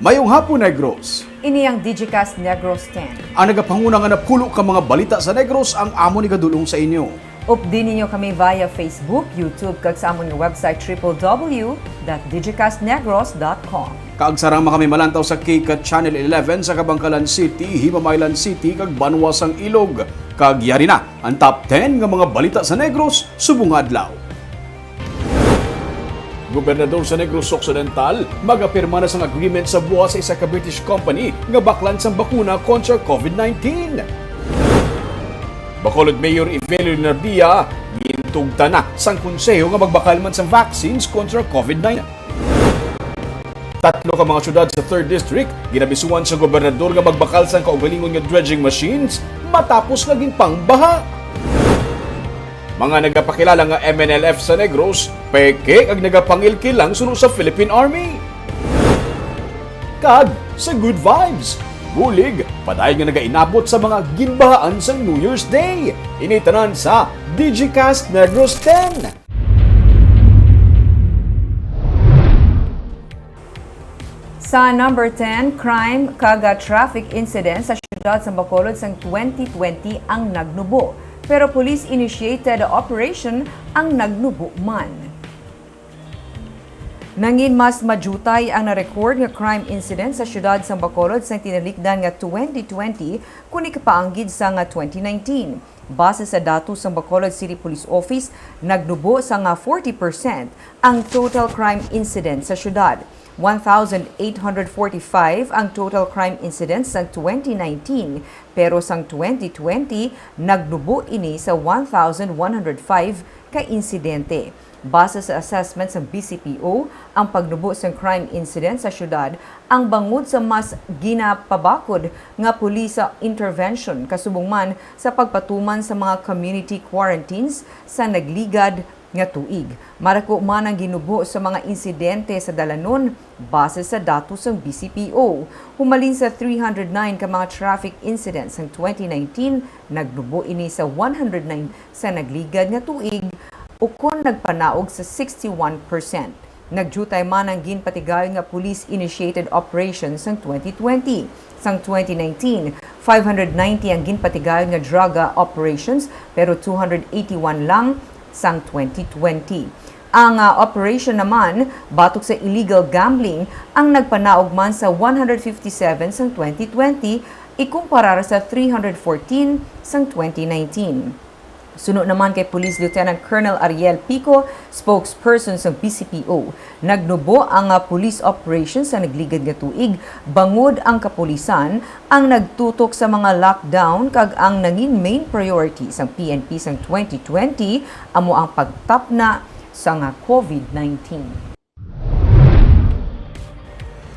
Mayong hapon, Negros. Ini ang Digicast Negros 10. Ang nagapanguna nga napulo ka mga balita sa Negros ang amo ni gadulong sa inyo. Updin ninyo kami via Facebook, YouTube, kag sa among website www.digicastnegros.com. Kaagsarang kami malantaw sa K-Cut Channel 11 sa Kabangkalan City, Himamaylan City, kag Banwasang Ilog. Kag yari na ang top 10 nga mga balita sa Negros subong adlaw. Gobernador sa Negros Occidental magapirma na sang agreement sa buwas sa isa ka British company nga baklan sang bakuna kontra COVID-19. Bacolod Mayor Evelio Nardia gintugta na sang konseho nga magbakal man sang vaccines kontra COVID-19. Tatlo ka mga syudad sa 3rd District ginabisuan sa gobernador nga magbakal sang kaugalingon nga dredging machines matapos naging pangbaha. Mga nagapakilala nga MNLF sa Negros, peke ag nagapangilkilang sunod sa Philippine Army. Kag sa Good Vibes, bulig, padayon nga nagainabot sa mga ginbahaan sa New Year's Day. Initanan sa Digicast Negros 10. Sa number 10, crime kaga traffic incident sa siyudad sa Bacolod sang 2020 ang nagnubo. Pero police-initiated operation ang nagnubo man. Nangin mas majutay ang na-record nga crime incident sa siyudad sa Bacolod sang tinalikdan nga 2020 kung ikapaanggid sa nga 2019. Base sa datos sa Bacolod City Police Office, nagnubo sa nga 40% ang total crime incident sa siyudad. 1,845 ang total crime incidents sa 2019, pero sang 2020, nagnubo ini sa 1,105 ka insidente. Base sa assessment sa BCPO, ang pagnubo sa crime incident sa syudad ang bangod sa mas ginapabakod nga pulisa intervention kasubong man sa pagpatuman sa mga community quarantines sa nagligad nga tuig. Marako man ang ginubo sa mga insidente sa dalanon base sa datos ng BCPO. Humalin sa 309 ka mga traffic incidents ng 2019, nagnubo ini sa 109 sa nagligad nga tuig o kung nagpanaog sa 61%. Nagjutay man ang ginpatigayon nga police-initiated operations ng 2020. Sang 2019, 590 ang ginpatigayon nga drug operations pero 281 lang sang 2020. Ang operation naman, batok sa illegal gambling, ang nagpanaog man sa 157 sang 2020, ikumparar sa 314 sang 2019. Sunod naman kay Police Lieutenant Colonel Ariel Pico, spokesperson sa BCPO. Nagnubo ang police operations sa nagligad nga tuig, bangod ang kapulisan ang nagtutok sa mga lockdown kag ang nangin main priority sang PNP sang 2020 amo ang pagtapna sa nga COVID-19.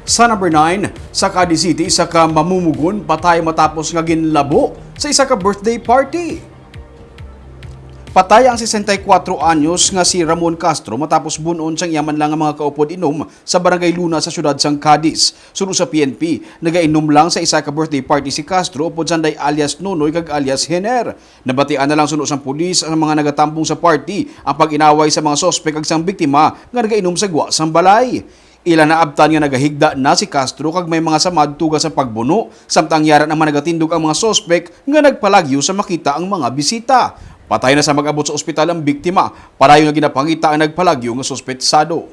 Sa number 9, sa Cadiz City, isa ka mamumugon patay matapos nga ginlabo sa isa ka birthday party. Patay ang 64 anyos nga si Ramon Castro matapos bunon siyang yaman lang ang mga kaupod inom sa Barangay Luna sa siyudad sang Cadiz. Sunod sa PNP, nagainom lang sa isa ka birthday party si Castro upod sanday alias Nonoy kag alias Hener. Nabatian na lang sunod sang pulis ang mga nagatambong sa party ang pag-inaway sa mga sospek kag sang biktima nga nagainom sa gwa sang balay. Ila na abtan nga nagahigda na si Castro kag may mga samad tugas sa pagbuno samtang yaran ang nagatindog ang mga sospek nga nagpalagyo sa makita ang mga bisita. Patay na sa mag-abot sa ospital ang biktima, parayo nga ginapangita ang nagpalagyo nga sospetsado.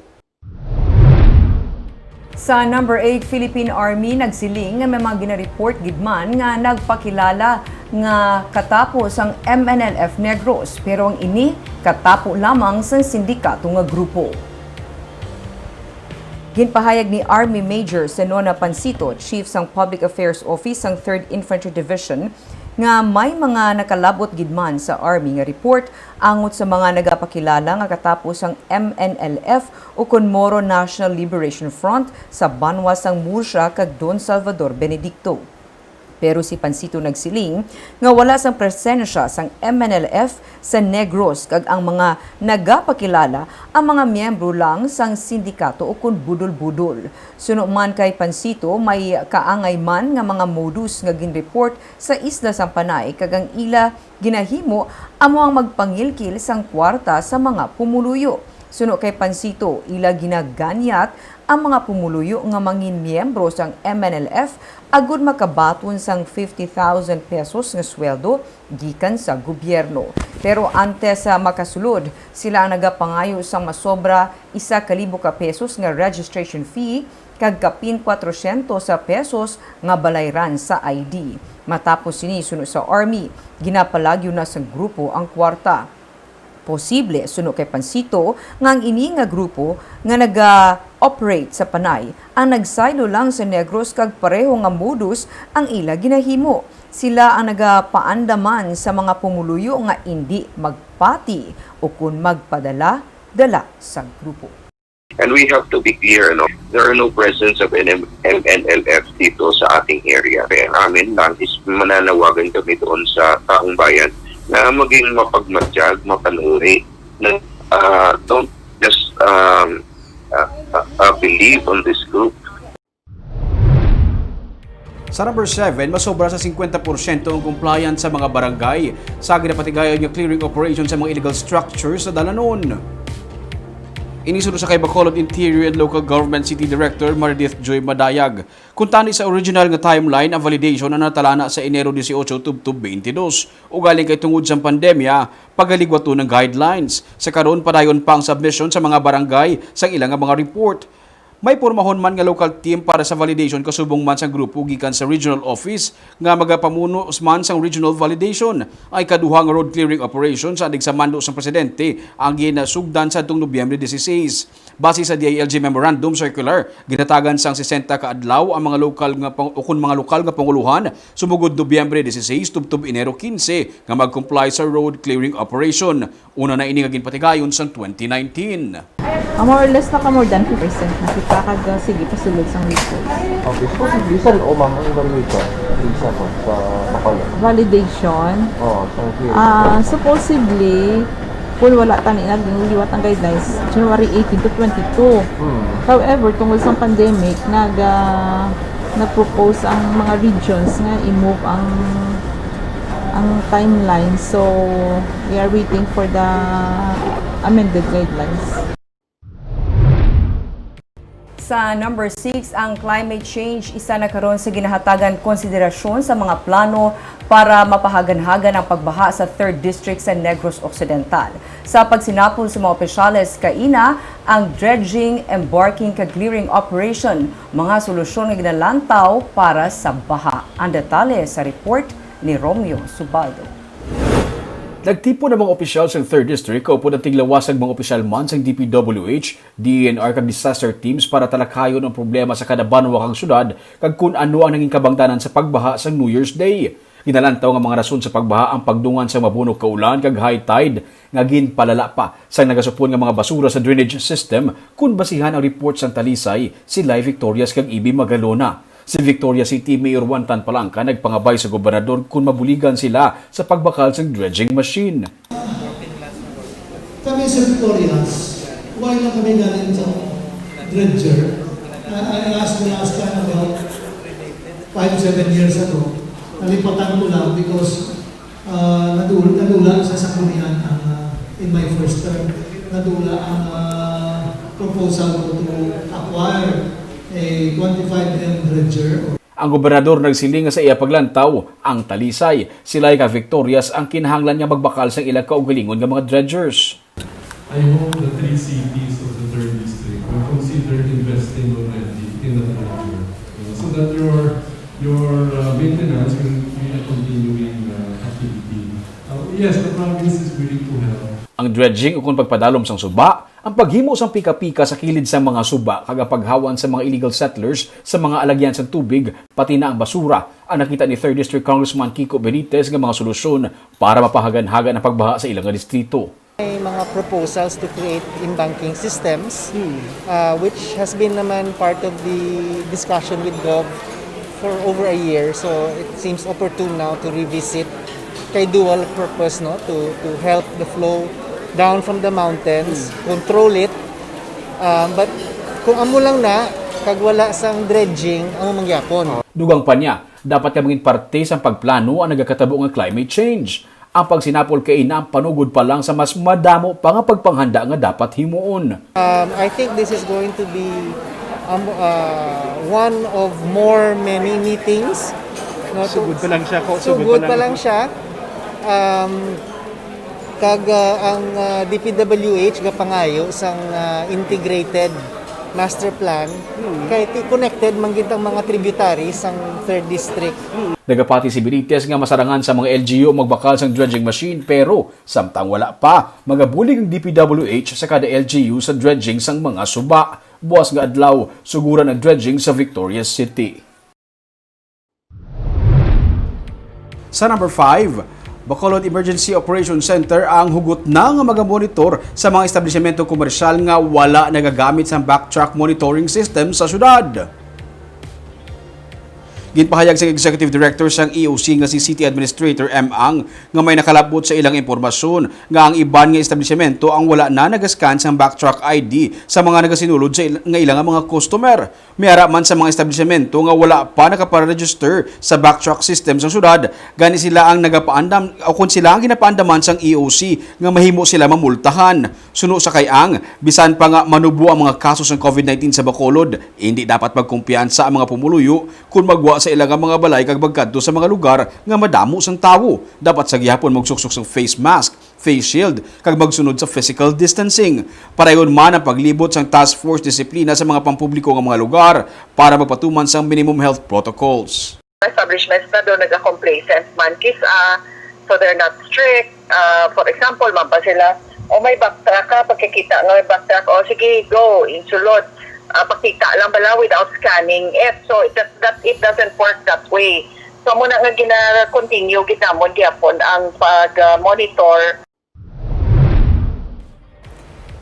Sa number 8, Philippine Army nagsiling nga may mga ginareport gidman nga nagpakilala nga katapo sang MNLF Negros, pero ang ini katapo lamang sang sindikato nga grupo. Ginpahayag ni Army Major Senona Pansito, Chief sang Public Affairs Office sang 3rd Infantry Division, nga may mga nakalabot gidman sa Army nga report angot sa mga nagapakilala nga katapos ang MNLF o Conmoro National Liberation Front sa Banwasang Murcia kag Don Salvador Benedicto. Pero si Pansito nagsiling nga wala sang presensya sang MNLF sa Negros kag ang mga nagapakilala ang mga miyembro lang sang sindikato o kun budol-budol. Suno man kay Pansito, may kaangay man nga mga modus nga ginreport sa isla sang Panay kag ang ila ginahimo amo ang magpangilkil sang kwarta sa mga pumuluyo. Suno kay Pansito, ila ginaganyat ang mga pumuluyo nga mangin miyembro sang MNLF agud makabaton sang 50,000 pesos nga sweldo gikan sa gobyerno. Pero antes sa makasulod, sila ang nagapangayo sang masobra 1,000 ka pesos nga registration fee kag kapin 400 sa pesos nga balayran sa ID. Matapos sini suno sa Army, ginapalagyo na sa grupo ang kwarta. Posible, suno kay Pansito, nga ang ini nga grupo nga naga-operate sa Panay ang nagsaylo lang sa Negros kag pareho nga modus ang ila ginahimo. Sila ang nagapaandaman sa mga pumuluyo nga hindi magpati o kun magpadala-dala sa grupo. And we have to be clear, there are no presence of MNLF dito sa ating area. Kaya amin lang is mananawagan kami doon sa taong bayan na maging mapagmatyag, mapanuri, na don't just believe on this group. Sa number 7, masobra sa 50% ang compliance sa mga barangay sa ginapatigayon nga clearing operation sa mga illegal structures sa Dalanon. Inisulod sa kay Bacolod Interior and Local Government City Director Meredith Joy Madayag. Kung tani sa original nga timeline, ang validation na natalana sa Enero 18, 2022 o galing kay tungod sa pandemya, pagaligwato ng guidelines. Sa karon padayon pa ang submission sa mga barangay sa ilang nga mga report. May pormahon man nga local team para sa validation kasubong man sa grupo gikan sa regional office nga magapamuno man sang regional validation ay kaduha nga road clearing operation sa adig sa mando sang presidente ang ginasugdan sa atong Nobyembre 16. Base sa DILG Memorandum Circular, ginatagan sang 60 ka adlaw ang mga lokal nga mga lokal nga panguluhan sumugod Nobyembre 16 tubtob Enero 15 nga mag-comply sa road clearing operation. Una na ini nga ginpatigayon sang 2019. More or less naka more than 50% na kita kag sige pasulod sang report. Okay, so bisan o ma'am ang evaluation isa po sa Bacolod. Validation. So here. Supposedly kung wala tani nagliwat ang guidelines January 18 to 22. However, tungkol sa pandemic nag-propose ang mga regions nga i-move ang timeline. So we are waiting for the amended guidelines. Sa number 6, ang climate change isa na karon sa ginahatagan konsiderasyon sa mga plano para mapahagan-hagan ang pagbaha sa 3rd District sa Negros Occidental. Sa pagsinapol sa mga opisyales kaina, ang dredging, embarking kag clearing operation, mga solusyon nga ginalantaw para sa baha. Ang detalye sa report ni Romeo Subaldo. Nagtipo ng mga opisyal sa 3rd District kaupo ng tiglawasag mga opisyal man sa DPWH, DENR kag disaster teams para talakayon ang problema sa kada banwakang syudad kag kung ano ang naging kabangtanan sa pagbaha sa New Year's Day. Ginalantaw nga mga rason sa pagbaha ang pagdungan sa mabunok kaulan kag high tide nga ginpalala pa sa nagasupon nga mga basura sa drainage system kung basihan ang report sa Talisay, si Lai Victorias kag Ibi Magalona. Si Victoria City Mayor Juan Tan Palangka nagpangabay sa gobernador kung mabuligan sila sa pagbakal sa dredging machine. Kami sa Victorias, why na kami galing sa dredger? I asked me last time about 5-7 years ago. Nalipatan ko lang because nadula sa sakunian in my first term. Nadula ang proposal ko to acquire a 25M dredger. Ang gobernador nagsiling sa iya paglantaw ang Talisay. Sila ka Victorias ang kinahanglan niya magbakal sa ilang kaugalingon ng mga dredgers. I hope the 3 cities of the 3rd District will consider investing already in the dredger so that your maintenance will be a continuing activity. Yes, the province is willing to help. Ang dredging o kung pagpadalom sang suba, ang paghimo sang pika-pika sa kilid sa mga suba kag paghawan sa mga illegal settlers sa mga alagyan sa tubig pati na ang basura ang nakita ni 3rd District Congressman Kiko Benitez nga mga solusyon para mapahagan-hagan ang pagbaha sa ilang distrito. May mga proposals to create embanking systems which has been naman part of the discussion with Gov for over a year, so it seems opportune now to revisit kay dual purpose, no, to help the flow down from the mountains, control it, but kung amo lang na kag wala sang dredging amo mangyapon. Dugang pa niya, dapat ka maging parte sa pagplano ang nagakatabo ng climate change. Ang pagsinapol kay ina ang panugod pa lang sa mas madamo pa nga pagpanghanda nga dapat himuon. I think this is going to be one of many meetings. No, Sugod pa lang siya. Sugod pa lang siya. Ang DPWH nga pangayo sang integrated master plan kay connected manggitang mga tributaries sang 3rd district. Nagapati si Benitez nga masarangan sa mga LGU magbakal sang dredging machine pero samtang wala pa, magabulig ang DPWH sa kada LGU sa dredging sang mga suba. Buwas nga adlaw, suguran ang dredging sa Victorias City. Sa number 5, Bacolod Emergency Operations Center ang hugot na nga magamonitor sa mga establishmento komersyal nga wala nagagamit sa backtrack monitoring system sa syudad. Ginpahayag sa Executive Director sang EOC nga si City Administrator M. Ang nga may nakalabot sa ilang impormasyon nga ang iban nga establishmento ang wala na nagascan sang backtrack ID sa mga nagasinulod sa nga ilang mga customer. Mayara man sa mga establishmento nga wala pa nakaparegister sa backtrack system sa syudad, gani sila ang nagapaandam o kung sila ang ginapaandaman sang EOC nga mahimo sila mamultahan. Suno sa kay Ang, bisan pa nga manubo ang mga kaso ng COVID-19 sa Bacolod, hindi dapat magkumpiyansa ang mga pumuluyo kung magwa sa ilang mga balay kag bagkadto sa mga lugar nga madamo sang tawo. Dapat sa gihapon magsuksok sang face mask, face shield kag magsunod sa physical distancing. Parayon man ang paglibot sang task force disiplina sa mga pampubliko nga mga lugar para magpatuman sang minimum health protocols. Establishments na doon nagka-complacent man so they're not strict. For example, mapa sila, may backtrack ka, pagkikita nga may backtrack, sige, go, insulot. Pakita lang bala without scanning it. So it doesn't work that way. So muna nga gina-continue ginamon gyapon ang pag-monitor.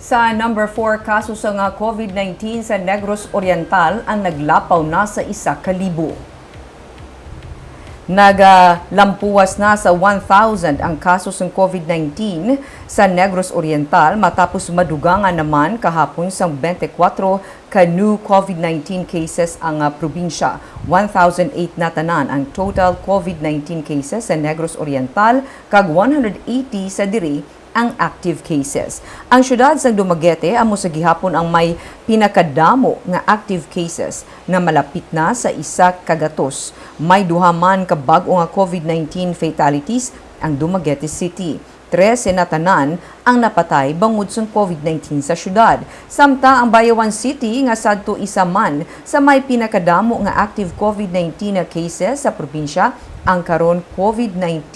Sa number 4, kaso sa nga COVID-19 sa Negros Oriental ang naglapaw na sa 1,000. Naglampuwas na sa 1,000 ang kaso ng COVID-19 sa Negros Oriental matapos madugangan naman kahapon sa 24 ka new COVID-19 cases ang probinsya. 1,008 na tanan ang total COVID-19 cases sa Negros Oriental kag 180 sa diri ang active cases. Ang syudad sa Dumaguete amo sa gihapon ang may pinakadamo nga active cases na malapit na sa 100. May duhaman ka bag-o nga COVID-19 fatalities ang Dumaguete City. 13 na tanan ang napatay bangod sa COVID-19 sa syudad. Samta ang Bayawan City nga sadto isa man sa may pinakadamo nga active COVID-19 na cases sa probinsya ang karon COVID-19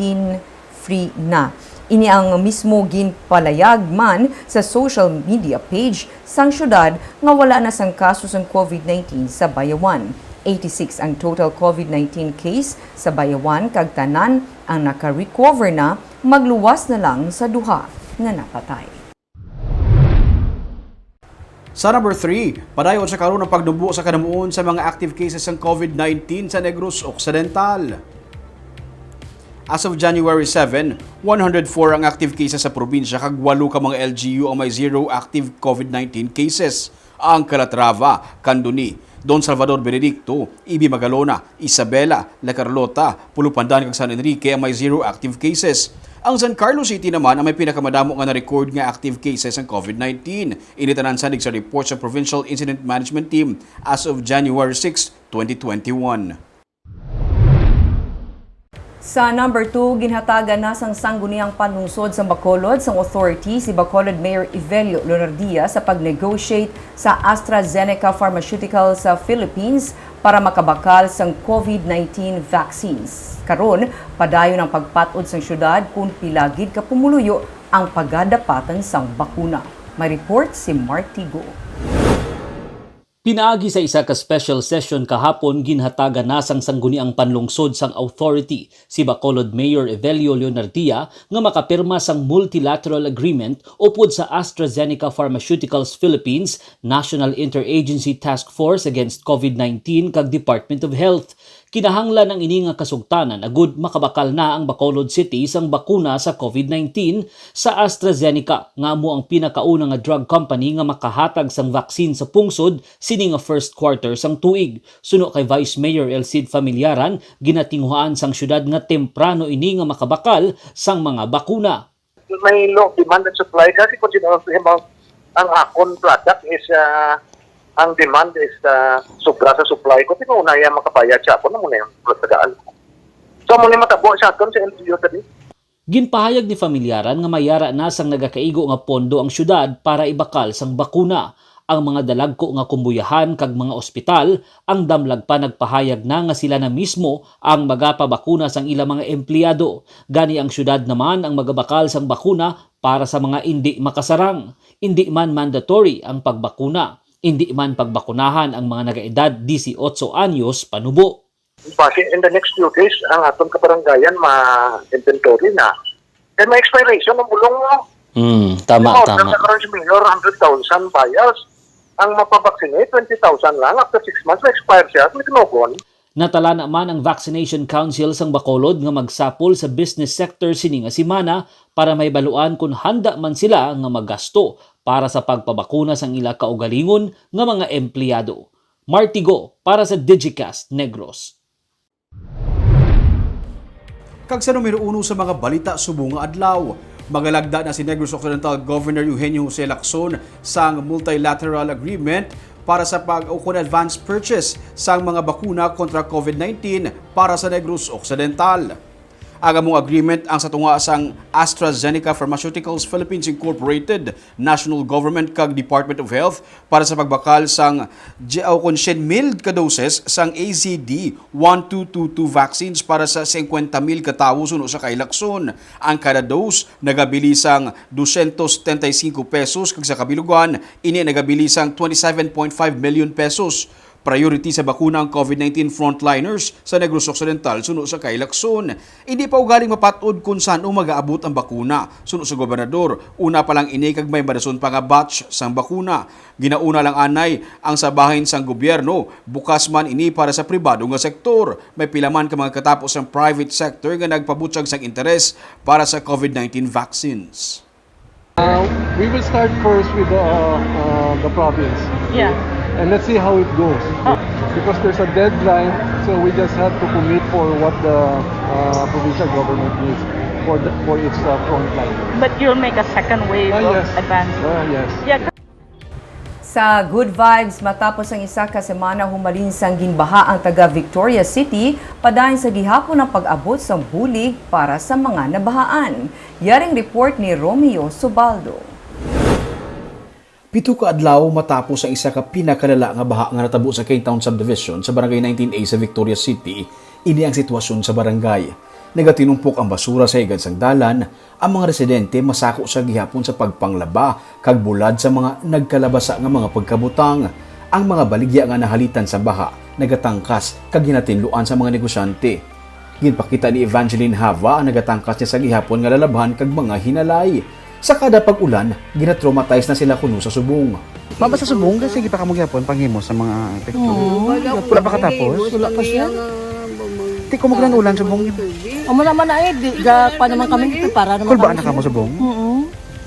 free na. Ini ang mismo ginpalayag man sa social media page sang syudad nga wala na sang kaso ng COVID-19 sa Bayawan. 86 ang total COVID-19 case sa Bayawan kag tanan ang naka-recover na, magluwas na lang sa duha nga napatay. Sa number 3, padayon sa karon ang pagnubo sa kanamuon sa mga active cases ng COVID-19 sa Negros Occidental. As of January 7, 104 ang active cases sa probinsya kag 8 ka mga LGU ang may 0 active COVID-19 cases. Ang Calatrava, Candoni, Don Salvador Benedicto, Ibi Magalona, Isabela, La Carlota, Pulupandan kag San Enrique ang may 0 active cases. Ang San Carlos City naman ang may pinakamadamo nga na-record nga active cases ng COVID-19. Initanan sa report sa Provincial Incident Management Team as of January 6, 2021. Sa number 2, ginhatagan na sang sangguniang panlungsod sa Bacolod sang authority si Bacolod Mayor Evelio Leonardia sa pag-negotiate sa AstraZeneca Pharmaceuticals sa Philippines para makabakal sang COVID-19 vaccines. Karon, padayon ang pagpatod sang syudad kung pilagid ka pumuluyo ang paggadapatan sang bakuna. May report si Marty Go. Pinaagi sa isa ka special session kahapon ginhatagan na sang sangguniang panlungsod sang authority si Bacolod Mayor Evelio Leonardia nga makapirma sang multilateral agreement upod sa AstraZeneca Pharmaceuticals Philippines National Interagency Task Force Against COVID-19 kag Department of Health. Kinahanglan ang ini nga kasugtanan agud makabakal na ang Bacolod City sang bakuna sa COVID-19 sa AstraZeneca nga amo ang pinakauna nga drug company nga makahatag sang vaccine sa pungsod sini nga first quarter sang tuig. Suno kay Vice Mayor Elcid Familiaran, ginatinguhaan sang syudad nga temprano ini nga makabakal sang mga bakuna. May low demand and supply kasi kung ang akon product is ang demand is sobra sa supply ko. Tingnan una yan makabayad siya ako na muna yung tagaan ko. So muna matabo siya sa LGU tadi. Ginpahayag ni Familiaran nga mayara na sang nagakaigo nga pondo ang syudad para ibakal sang bakuna. Ang mga dalagko nga kumbuyahan kag mga ospital, ang damlag pa nagpahayag na nga sila na mismo ang magapabakuna sang ilang mga empleyado. Gani ang syudad naman ang magabakal sang bakuna para sa mga hindi makasarang. Hindi man mandatory ang pagbakuna. Hindi man pagbakunahan ang mga nagaedad 18 anyos panubo. Kasi in the next few days, ang atong kabaranggayan ma-inventory na. Then may expiration ng bulong mo. Tama. Sa karoon si Mayor, 100,000 bayas. Ang mapabaksinate, 20,000 lang. After 6 months, ma-expire siya. May kinugon. Natala naman ang Vaccination Council sang Bacolod nga magsapol sa business sector sini nga semana para may baluan kung handa man sila nga maggasto para sa pagpabakuna sang ila kaugalingon nga mga empleyado. Martigo para sa Digicast Negros. Kag sa numero 1 sa mga balita subong nga adlaw, magalagda na si Negros Occidental Governor Eugenio Jose Lacson sang multilateral agreement para sa pag-ukon advance purchase sang mga bakuna kontra COVID-19 para sa Negros Occidental. Ang among agreement ang sa tunga sang AstraZeneca Pharmaceuticals Philippines Incorporated, National Government kag Department of Health para sa pagbakal sang 100,000 ka doses sang AZD1222 vaccines para sa 50,000 ka tawo suno sa kailakson. Ang kada dose nagabili sang 275 pesos kag sa kabilugan ini nagabili sang 27.5 million pesos. Priority sa bakuna ang COVID-19 frontliners sa Negros Occidental suno sa kailakson. Hindi pa ugaling mapatod kung saan mag-aabot ang bakuna. Suno sa gobernador, una pa lang ini kag may madason pa nga batch sang bakuna. Ginauna lang anay ang sabahin sang gobyerno, bukas man ini para sa pribado nga sektor. May pilaman ka mga katapos ang private sector nga nagpabutsag sang interes para sa COVID-19 vaccines. We will start first with the province. Yeah. And let's see how it goes. Because there's a deadline, so we just have to commit for what the provincial government needs for its frontline. But you'll make a second wave of Yes. advance. Yes. Yeah. Sa Good Vibes, matapos ang isa ka semana humalin sang ginbaha ang taga Victoria City, padayon sa gihapon ang pag-abot sa bulig para sa mga nabahaan. Yaring report ni Romeo Subaldo. 7 ka adlaw matapos ang isa ka pinakalala nga baha nga natabo sa K-Town Subdivision sa Barangay 19A sa Victoria City, ini ang sitwasyon sa barangay. Nagatinumpok ang basura sa higad sang dalan, ang mga residente masako sa gihapon sa pagpanglaba kag bulad sa mga nagkalabasa nga mga pagkabutang. Ang mga baligya nga nahalitan sa baha nagatangkas kag ginatinluan sa mga negosyante. Ginpakita ni Evangeline Hava ang nagatangkas niya sa gihapon nga lalabhan kag mga hinalay. Sa kada pag-ulan, ginatraumatize na sila kuno sa subong. Mabasa subong kasi kita kamo gyapon panghimo sa mga epekto. Wala pa katapos. Wala pa siya. Ti ko ulan subong. Amo naman na di ga pa naman kami dito para naman. Kulbaan na kamo subong.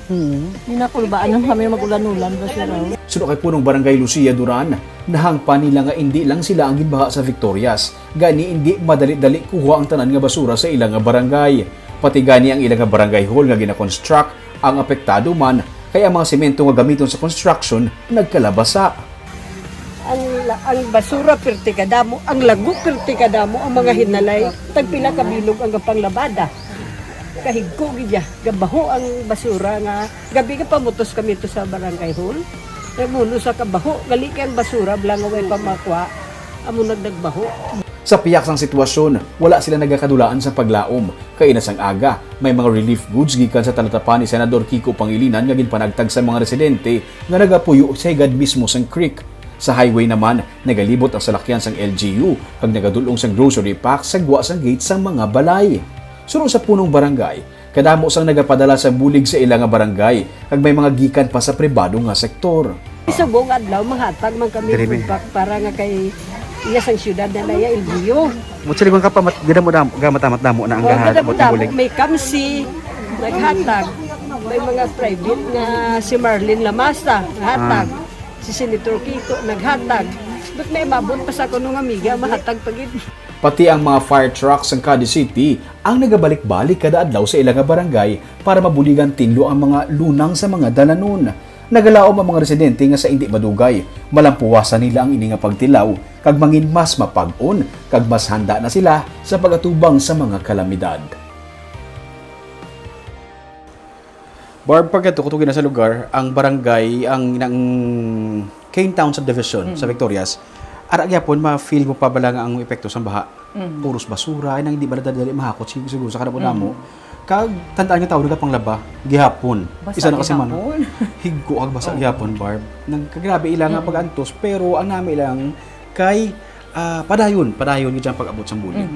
Hindi na kulbaan naman kami magulan-ulan ba siya raw. Suno kay punong Barangay Lucia Duran, nahangpa nila nga hindi lang sila ang ginbaha sa Victorias, gani hindi madali-dali kuha ang tanan nga basura sa ilang nga barangay. Pati gani ang ilang nga barangay hall nga gina-construct ang apektado man, kaya mga semento nga gamiton sa construction nagkalabasa. Ang basura perti kadamo, ang lago perti kadamo, ang mga hinalay tagpila ka bilog ang panglabada. Kahigko gidya, gabaho ang basura nga gabi ka pamutos kami to sa barangay hall. Remuno sa kabaho, gali kay ang basura blang way pamakwa, amo nagdagbaho. Sa piyak sang sitwasyon, wala sila nagakadulaan sa paglaom. Kainas ang aga, may mga relief goods gikan sa talatapan ni Senador Kiko Pangilinan nga ginpanagtag sa mga residente nga nagapuyo sa higad mismo sang creek. Sa highway naman, nagalibot ang salakyan sang LGU kag nagadulong sang grocery pack sa gwa sang gate sang mga balay. Suno sa punong barangay, kadamo sang nagapadala sa bulig sa ilang nga barangay kag may mga gikan pa sa pribado nga sektor. Sa buong adlaw, manghatag man kami feedback para nga kay iya sang syudad na laya LGU. Mo siligon ka pa gamatamat damo na ang gahat mo tibulig. May kamsi, naghatag. May mga private nga si Marlene Lamasa, naghatag. Si Senator Kiko, naghatag. Ba't may mabot pa sa kunong amiga, mahatag pagid. Pati ang mga fire trucks ng Cadiz City ang nagabalik-balik kada adlaw sa ilang barangay para mabuligan tinlo ang mga lunang sa mga dalanon. Nagalaom ang mga residente nga sa hindi madugay. Malampuwasan nila ang ini nga pagtilaw kag mangin mas mapag-on kag mas handa na sila sa pagatubang sa mga kalamidad. Barb, pagkato kutugin na sa lugar, ang barangay, ang Cane Town Subdivision sa Victorias, ara gyapon ma-feel mo pa bala nga ang epekto sa baha. Puros basura, ay nang hindi ba nadadali mahakot siguro sa kanapon namo. Kag tandaan nga tao panglaba gihapon. Isa na kasi man. Higgo ag basa gihapon, Barb. Nang kagrabe ilang nga pag-antos pero ang nami lang kay padayon gyud pag-abot sa bulig.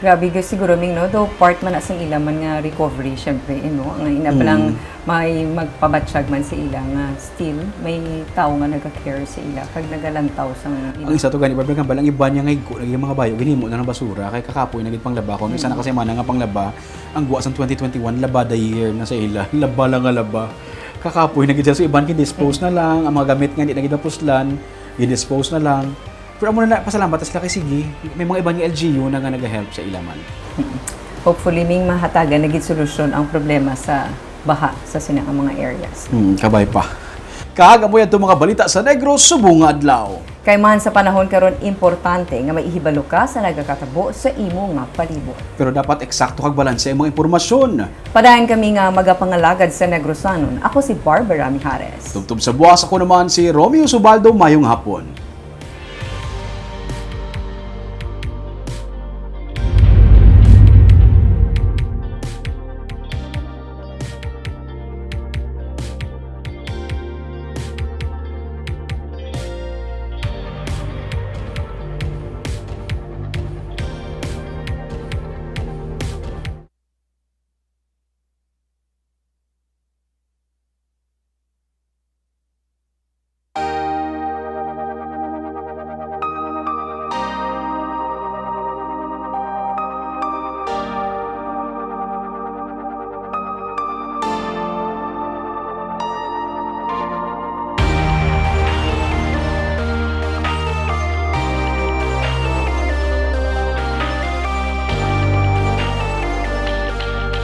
Grabe guys, siguro Ming, no? Though part man na sa ila man nga recovery, syempre, no? Ang ina pa lang may magpabatsyag man sa ila nga still, may tao nga nagka-care sa ila kag nagalantaw sa ila. Ang isa to gani, Barbara, balang iba niya nga higgo, naging mga bayo, ginimo na ng basura, kay kakapoy naging panglaba ko. Isa na kasi man nga panglaba, ang guwa sa 2021, labada year na sa ila, laba lang nga laba. Kakapoy naging sa iban, dispose na lang, ang mga gamit nga hindi naging napuslan, i-dispose na lang. Pero amo na pasalamat sila kay sige, may mga ibang LGU na nga nag-help sa ilaman. Hopefully, Ming, mahatagan naging solusyon ang problema sa baha sa sinang mga areas. Kabay pa. Kaaga mo yan itong mga balita sa Negros subong nga adlaw. Kay man sa panahon karon importante nga maihibalo ka sa nagakatabo sa imo nga palibot. Pero dapat eksakto kag balanse ang mga impormasyon. Padayon kami nga magapangalagad sa Negrosanon. Ako si Barbara Mijares. Tubtob sa buwas ako naman si Romeo Subaldo, mayong hapon.